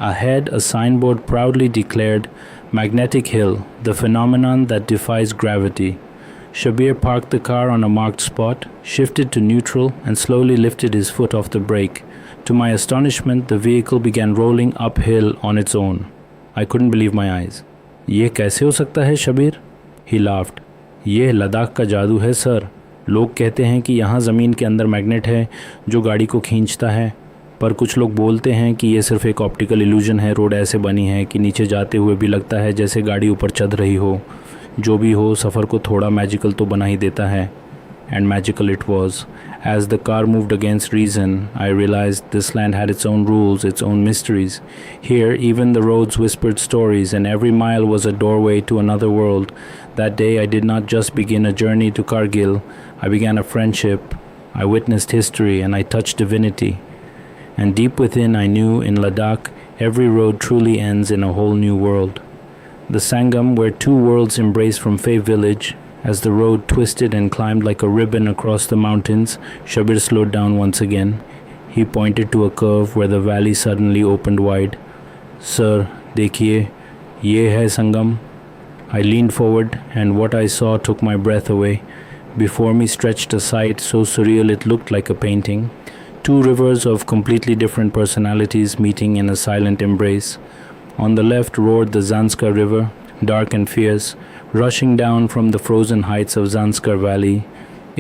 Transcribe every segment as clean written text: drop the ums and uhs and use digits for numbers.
Ahead, a signboard proudly declared, "Magnetic Hill, the phenomenon that defies gravity." Shabir parked the car on a marked spot, shifted to neutral, and slowly lifted his foot off the brake. To my astonishment, the vehicle began rolling uphill on its own. I couldn't believe my eyes. "ये कैसे हो सकता है, Shabir?" He laughed. "ये लद्दाख का जादू है, sir. लोग कहते हैं कि यहाँ ज़मीन के अंदर मैग्नेट है जो गाड़ी को खींचता है, पर कुछ लोग बोलते हैं कि ये सिर्फ एक ऑप्टिकल इल्यूजन है। रोड ऐसे बनी है कि नीचे जाते हुए भी लगता है जैसे गाड़ी ऊपर चढ़ रही हो। जो भी हो, सफ़र को थोड़ा मैजिकल तो बना ही देता है." And magical it was. As the car moved against reason, I realized this land had its own rules, its own mysteries. Here, even the roads whispered stories, and every mile was a doorway to another world. That day, I did not just begin a journey to Kargil, I began a friendship. I witnessed history, and I touched divinity. And deep within, I knew in Ladakh, every road truly ends in a whole new world. The Sangam, where two worlds embrace from Fay village. As the road twisted and climbed like a ribbon across the mountains, Shabir slowed down once again. He pointed to a curve where the valley suddenly opened wide. "Sir, देखिए, ये है Sangam." I leaned forward, and what I saw took my breath away. Before me stretched a sight so surreal it looked like a painting. Two rivers of completely different personalities meeting in a silent embrace. On the left roared the Zanskar River, dark and fierce, rushing down from the frozen heights of Zanskar Valley.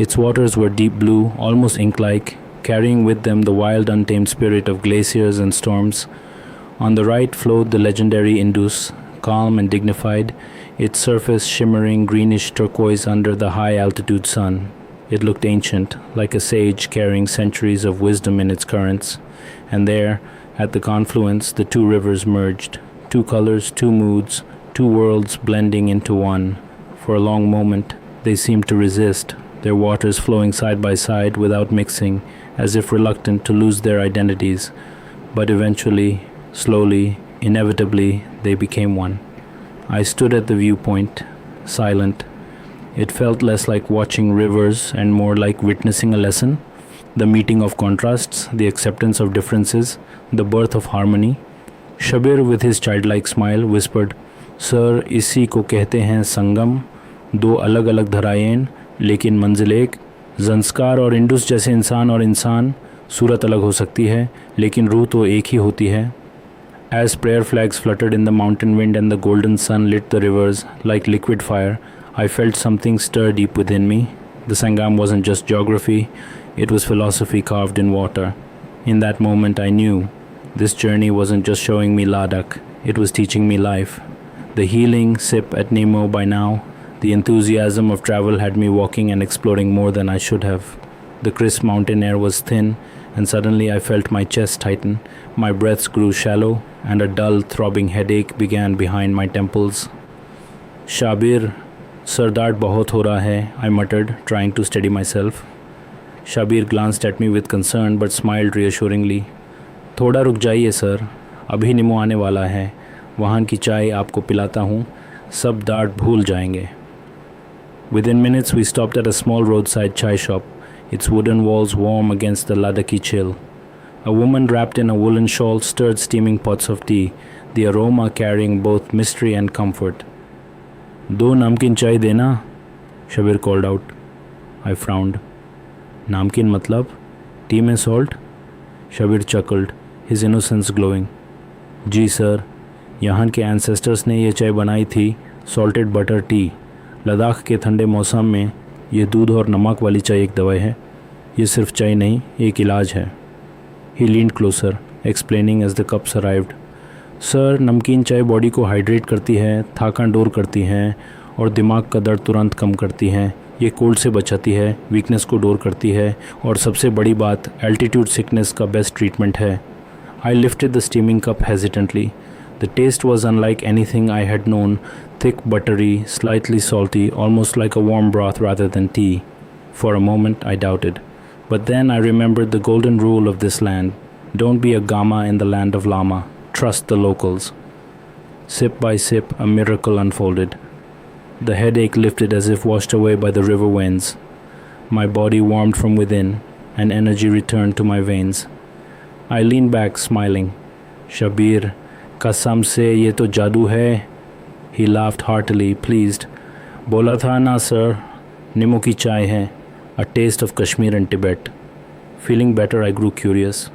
Its waters were deep blue, almost ink-like, carrying with them the wild, untamed spirit of glaciers and storms. On the right flowed the legendary Indus, calm and dignified, its surface shimmering greenish turquoise under the high-altitude sun. It looked ancient, like a sage carrying centuries of wisdom in its currents. And there, at the confluence, the two rivers merged. Two colors, two moods, two worlds blending into one. For a long moment, they seemed to resist, their waters flowing side by side without mixing, as if reluctant to lose their identities. But eventually, slowly, inevitably, they became one. I stood at the viewpoint, silent. It felt less like watching rivers and more like witnessing a lesson, the meeting of contrasts, the acceptance of differences, the birth of harmony. Shabir, with his childlike smile, whispered, "sir, इसी को कहते हैं संगम, दो अलग अलग धराएं लेकिन मंजिल एक। ज़ंस्कार और इंडस जैसे इंसान और इंसान, सूरत अलग हो सकती है लेकिन रूह तो एक ही होती है." As prayer flags fluttered in the mountain wind and the golden sun lit the rivers like liquid fire, I felt something stir deep within me. The Sangam wasn't just geography, it was philosophy carved in water. In that moment I knew this journey wasn't just showing me Ladakh, it was teaching me life. The healing sip at Nemo by now, the enthusiasm of travel had me walking and exploring more than I should have. The crisp mountain air was thin, and suddenly I felt my chest tighten, my breaths grew shallow, and a dull, throbbing headache began behind my temples. "Shabir, sir dard bahut ho raha hai," I muttered, trying to steady myself. Shabir glanced at me with concern but smiled reassuringly. "थोड़ा रुक जाइए sir, अभी निमो आने वाला है, वहाँ की चाय आपको पिलाता हूँ, सब डांट भूल जाएंगे." Within minutes we stopped at a small roadside chai shop, its wooden walls warm against the Ladakhi chill. A woman wrapped in a woolen shawl stirred steaming pots of tea, the aroma carrying both mystery and comfort. "दो नमकीन चाय देना," Shabir called out. I frowned. "नामकीन मतलब? Tea में salt?" Shabir chuckled, his innocence glowing. "जी sir, यहाँ के ancestors ने ये चाय बनाई थी, सॉल्टेड बटर टी। लद्दाख के ठंडे मौसम में ये दूध और नमक वाली चाय एक दवाई है। ये सिर्फ चाय नहीं, एक इलाज है." He leaned closer, explaining as the cups arrived. "Sir, नमकीन चाय बॉडी को हाइड्रेट करती है, थकान दूर करती है और दिमाग का दर्द तुरंत कम करती है। ये कोल्ड से बचाती है, वीकनेस को दूर करती है और सबसे बड़ी बात, एल्टीट्यूड सिकनेस का बेस्ट ट्रीटमेंट है." I lifted the steaming cup hesitantly. The taste was unlike anything I had known, thick, buttery, slightly salty, almost like a warm broth rather than tea. For a moment I doubted, but then I remembered the golden rule of this land. Don't be a Gama in the land of Lama. Trust the locals. Sip by sip, a miracle unfolded. The headache lifted as if washed away by the river winds. My body warmed from within, and energy returned to my veins. I leaned back, smiling. "Shabir, कसम से ये तो जादू है. He laughed heartily, pleased. बोला था ना sir, नींबू की चाय है. A taste of Kashmir and Tibet. Feeling better, I grew curious.